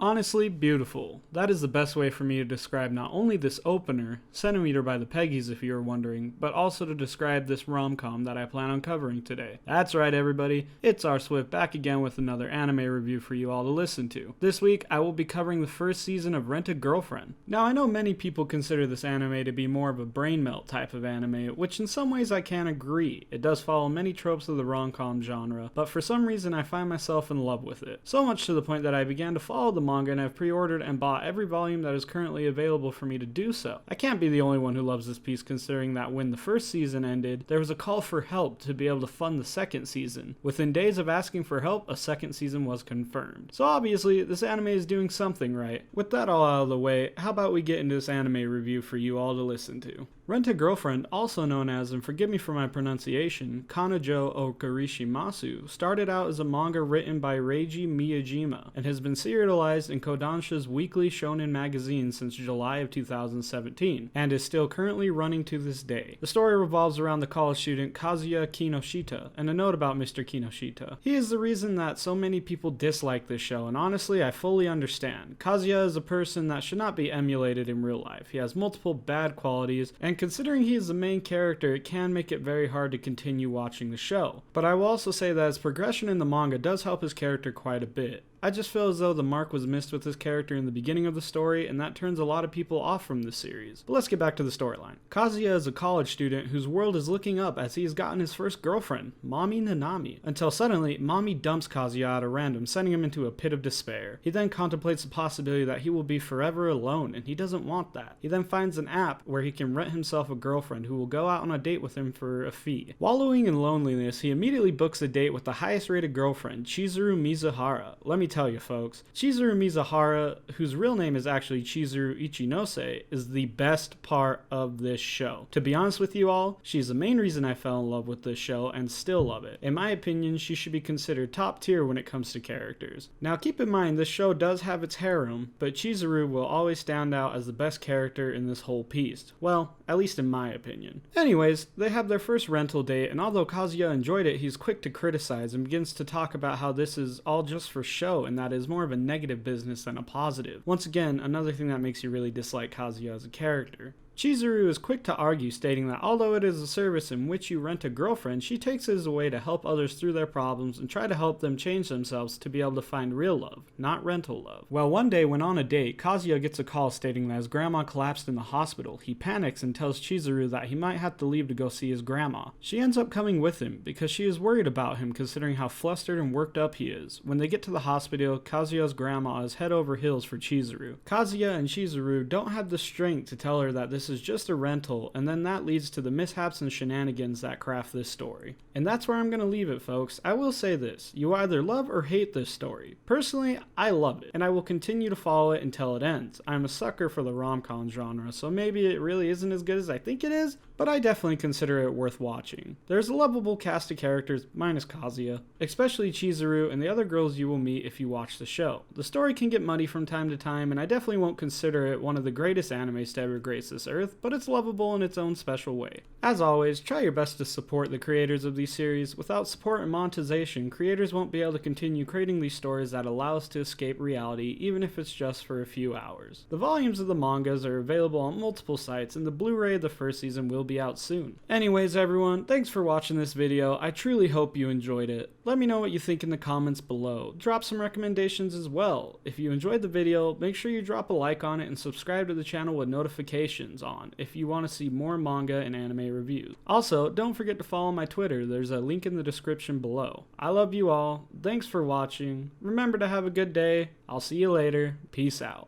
Honestly, beautiful. That is the best way for me to describe not only this opener, Centimeter by the Peggies if you were wondering, but also to describe this rom-com that I plan on covering today. That's right everybody, it's Rswift back again with another anime review for you all to listen to. This week, I will be covering the first season of Rent-A-Girlfriend. Now I know many people consider this anime to be more of a brain melt type of anime, which in some ways I can agree. It does follow many tropes of the rom-com genre, but for some reason I find myself in love with it. So much to the point that I began to follow the manga and have pre-ordered and bought every volume that is currently available for me to do so. I can't be the only one who loves this piece, considering that when the first season ended, there was a call for help to be able to fund the second season. Within days of asking for help, a second season was confirmed. So obviously, this anime is doing something right. With that all out of the way, how about we get into this anime review for you all to listen to. Rent-A-Girlfriend, also known as, and forgive me for my pronunciation, Kanojo o Karishimasu, started out as a manga written by Reiji Miyajima and has been serialized in Kodansha's weekly shonen magazine since July of 2017, and is still currently running to this day. The story revolves around the college student Kazuya Kinoshita, and a note about Mr. Kinoshita. He is the reason that so many people dislike this show, and honestly, I fully understand. Kazuya is a person that should not be emulated in real life. He has multiple bad qualities, and considering he is the main character, it can make it very hard to continue watching the show. But I will also say that his progression in the manga does help his character quite a bit. I just feel as though the mark was missed with this character in the beginning of the story, and that turns a lot of people off from the series. But let's get back to the storyline. Kazuya is a college student whose world is looking up as he has gotten his first girlfriend, Mami Nanami, until suddenly Mami dumps Kazuya at a random, sending him into a pit of despair. He then contemplates the possibility that he will be forever alone, and he doesn't want that. He then finds an app where he can rent himself a girlfriend who will go out on a date with him for a fee. Wallowing in loneliness, he immediately books a date with the highest rated girlfriend, Chizuru Mizuhara. Let me tell you folks, Chizuru Mizuhara, whose real name is actually Chizuru Ichinose, is the best part of this show. To be honest with you all, she's the main reason I fell in love with this show and still love it. In my opinion, she should be considered top tier when it comes to characters. Now keep in mind, this show does have its harem, but Chizuru will always stand out as the best character in this whole piece. Well, at least in my opinion. Anyways, they have their first rental date, and although Kazuya enjoyed it, he's quick to criticize and begins to talk about how this is all just for show and that is more of a negative business than a positive. Once again, another thing that makes you really dislike Kazuya as a character. Chizuru is quick to argue, stating that although it is a service in which you rent a girlfriend, she takes it as a way to help others through their problems and try to help them change themselves to be able to find real love, not rental love. Well, one day when on a date, Kazuya gets a call stating that his grandma collapsed in the hospital. He panics and tells Chizuru that he might have to leave to go see his grandma. She ends up coming with him because she is worried about him considering how flustered and worked up he is. When they get to the hospital, Kazuya's grandma is head over heels for Chizuru. Kazuya and Chizuru don't have the strength to tell her that this is just a rental, and then that leads to the mishaps and shenanigans that craft this story. And that's where I'm going to leave it, folks. I will say this, you either love or hate this story. Personally, I love it, and I will continue to follow it until it ends. I'm a sucker for the rom-com genre, so maybe it really isn't as good as I think it is, but I definitely consider it worth watching. There's a lovable cast of characters, minus Kazuya, especially Chizuru and the other girls you will meet if you watch the show. The story can get muddy from time to time, and I definitely won't consider it one of the greatest animes to ever grace this earth, but it's lovable in its own special way. As always, try your best to support the creators of these series. Without support and monetization, creators won't be able to continue creating these stories that allow us to escape reality, even if it's just for a few hours. The volumes of the mangas are available on multiple sites, and the Blu-ray of the first season will be out soon. Anyways everyone, thanks for watching this video. I truly hope you enjoyed it. Let me know what you think in the comments below. Drop some recommendations as well. If you enjoyed the video, make sure you drop a like on it and subscribe to the channel with notifications on if you want to see more manga and anime reviews. Also, don't forget to follow my Twitter. There's a link in the description below. I love you all. Thanks for watching. Remember to have a good day. I'll see you later. Peace out.